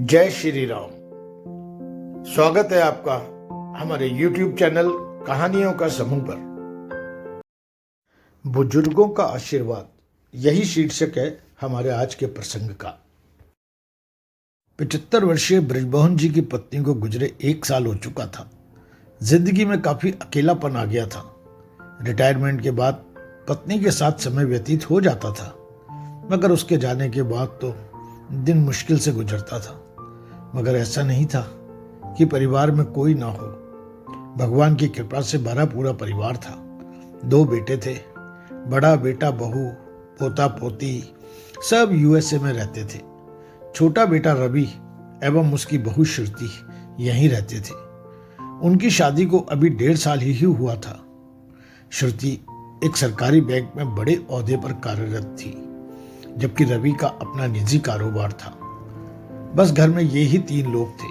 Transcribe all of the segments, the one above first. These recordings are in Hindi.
जय श्री राम। स्वागत है आपका हमारे YouTube चैनल कहानियों का समूह पर। बुजुर्गों का आशीर्वाद, यही शीर्षक है हमारे आज के प्रसंग का। 75 वर्षीय ब्रजमोहन जी की पत्नी को गुजरे 1 साल हो चुका था। जिंदगी में काफी अकेलापन आ गया था। रिटायरमेंट के बाद पत्नी के साथ समय व्यतीत हो जाता था, मगर उसके जाने के बाद तो दिन मुश्किल से गुजरता था। मगर ऐसा नहीं था कि परिवार में कोई ना हो। भगवान की कृपा से भरा पूरा परिवार था। 2 बेटे थे। बड़ा बेटा, बहू, पोता पोती सब यूएसए में रहते थे। छोटा बेटा रवि एवं उसकी बहू श्रुति यहीं रहते थे। उनकी शादी को अभी 1.5 साल ही हुआ था। श्रुति एक सरकारी बैंक में बड़े ओहदे पर कार्यरत थी, जबकि रवि का अपना निजी कारोबार था। बस घर में ये ही 3 लोग थे।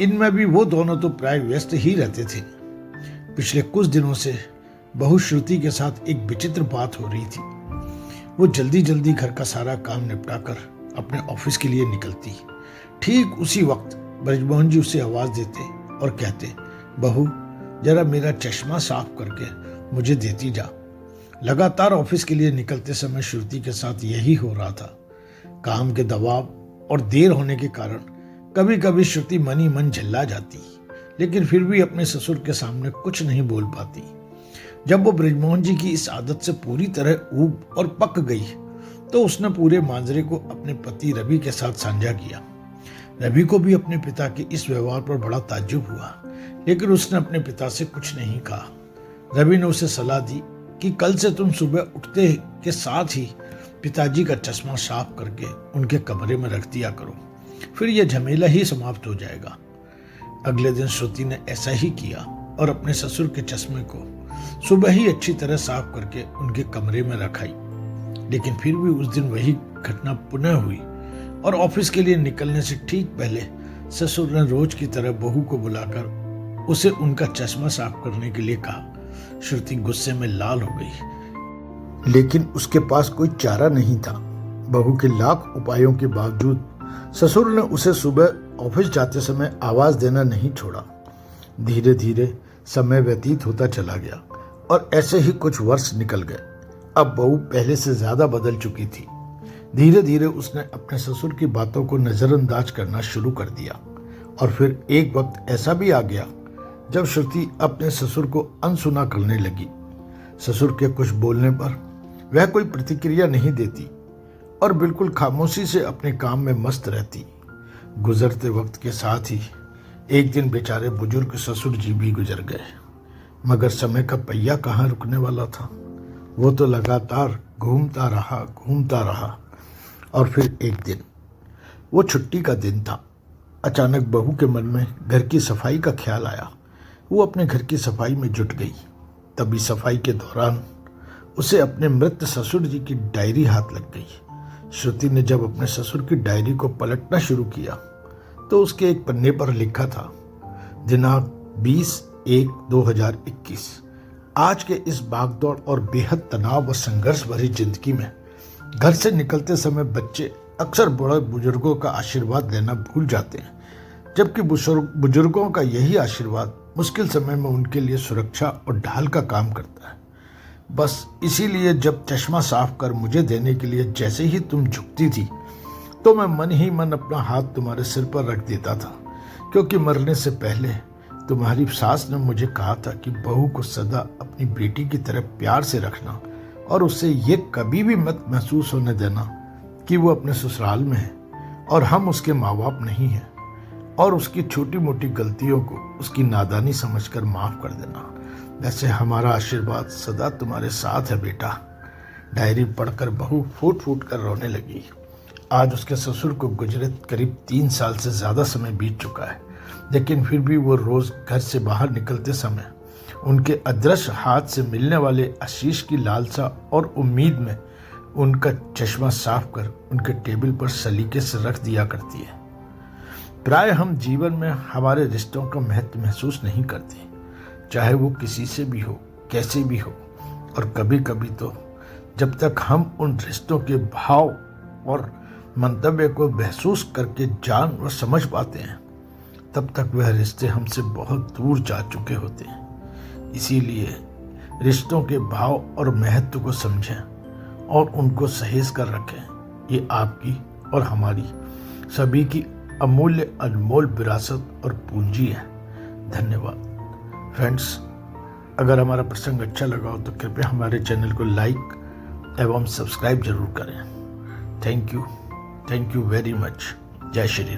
इनमें भी वो दोनों तो प्राय व्यस्त ही रहते थे। पिछले कुछ दिनों से बहू श्रुति के साथ एक विचित्र बात हो रही थी। वो जल्दी जल्दी घर का सारा काम निपटाकर अपने ऑफिस के लिए निकलती। ठीक उसी वक्त ब्रजमोहन जी उसे आवाज देते और कहते, बहू जरा मेरा चश्मा साफ करके मुझे देती जा। लगातार ऑफिस के लिए निकलते समय श्रुति के साथ यही हो रहा था। काम के दबाव और देर होने के कारण कभी कभी श्रुति मन ही मन झल्ला जाती, लेकिन फिर भी अपने ससुर के सामने कुछ नहीं बोल पाती। जब वो ब्रजमोहन जी की इस आदत से पूरी तरह ऊब और पक गई, तो उसने पूरे मांजरे को अपने पति रवि के साथ साझा किया। रवि को भी अपने पिता के इस व्यवहार पर बड़ा ताज्जुब हुआ, लेकिन उसने अपने पिता से कुछ नहीं कहा। रवि ने उसे सलाह दी कि कल से तुम सुबह उठते के साथ ही पिताजी का चश्मा साफ करके उनके कमरे में रख दिया करो, फिर यह झमेला ही समाप्त हो जाएगा। अगले दिन श्रुति ने ऐसा ही किया और अपने ससुर के चश्मे को सुबह ही अच्छी तरह साफ करके उनके कमरे में रखाई। लेकिन फिर भी उस दिन वही घटना पुनः हुई और ऑफिस के लिए निकलने से ठीक पहले ससुर ने रोज की तरह बहू को बुलाकर उसे उनका चश्मा साफ करने के लिए कहा। श्रुति गुस्से में लाल हो गई, लेकिन उसके पास कोई चारा नहीं था। बहू के लाख उपायों के बावजूद ससुर ने उसे सुबह ऑफिस जाते समय आवाज देना नहीं छोड़ा। धीरे धीरे समय व्यतीत होता चला गया और ऐसे ही कुछ वर्ष निकल गए। अब बहू पहले से ज्यादा बदल चुकी थी। धीरे धीरे उसने अपने ससुर की बातों को नजरअंदाज करना शुरू कर दिया और फिर एक वक्त ऐसा भी आ गया जब श्रुति अपने ससुर को अनसुना करने लगी। ससुर के कुछ बोलने पर वह कोई प्रतिक्रिया नहीं देती और बिल्कुल खामोशी से अपने काम में मस्त रहती। गुजरते वक्त के साथ ही एक दिन बेचारे बुजुर्ग ससुर जी भी गुजर गए, मगर समय का पहिया कहाँ रुकने वाला था। वो तो लगातार घूमता रहा और फिर एक दिन, वो छुट्टी का दिन था, अचानक बहू के मन में घर की सफाई का ख्याल आया। वो अपने घर की सफाई में जुट गई। तभी सफाई के दौरान उसे अपने मृत ससुर जी की डायरी हाथ लग गई। श्रुति ने जब अपने ससुर की डायरी को पलटना शुरू किया तो उसके एक पन्ने पर लिखा था, दिनांक 20/1/2021। आज के इस भागदौड़ और बेहद तनाव व संघर्ष भरी जिंदगी में घर से निकलते समय बच्चे अक्सर बड़े बुजुर्गों का आशीर्वाद लेना भूल जाते हैं, जबकि बुजुर्गों का यही आशीर्वाद मुश्किल समय में उनके लिए सुरक्षा और ढाल का काम करता है। बस इसीलिए जब चश्मा साफ कर मुझे देने के लिए जैसे ही तुम झुकती थी, तो मैं मन ही मन अपना हाथ तुम्हारे सिर पर रख देता था, क्योंकि मरने से पहले तुम्हारी सास ने मुझे कहा था कि बहू को सदा अपनी बेटी की तरह प्यार से रखना और उससे ये कभी भी मत महसूस होने देना कि वो अपने ससुराल में है और हम उसके माँ बाप नहीं हैं, और उसकी छोटी मोटी गलतियों को उसकी नादानी समझकर माफ कर देना। वैसे हमारा आशीर्वाद सदा तुम्हारे साथ है बेटा। डायरी पढ़कर बहू फूट फूट कर रोने लगी। आज उसके ससुर को गुजरे करीब 3 साल से ज्यादा समय बीत चुका है, लेकिन फिर भी वो रोज घर से बाहर निकलते समय उनके अदृश्य हाथ से मिलने वाले आशीष की लालसा और उम्मीद में उनका चश्मा साफ कर उनके टेबल पर सलीके से रख दिया करती है। प्राय हम जीवन में हमारे रिश्तों का महत्व महसूस नहीं करते, चाहे वो किसी से भी हो, कैसे भी हो। और कभी कभी तो जब तक हम उन रिश्तों के भाव और मंतव्य को महसूस करके जान और समझ पाते हैं, तब तक वह रिश्ते हमसे बहुत दूर जा चुके होते हैं। इसीलिए रिश्तों के भाव और महत्व को समझें और उनको सहेज कर रखें। ये आपकी और हमारी सभी की अमूल्य अनमोल विरासत और पूंजी है। धन्यवाद फ्रेंड्स। अगर हमारा प्रसंग अच्छा लगा हो तो कृपया हमारे चैनल को लाइक एवं सब्सक्राइब जरूर करें। Thank you very much. जय श्री राम।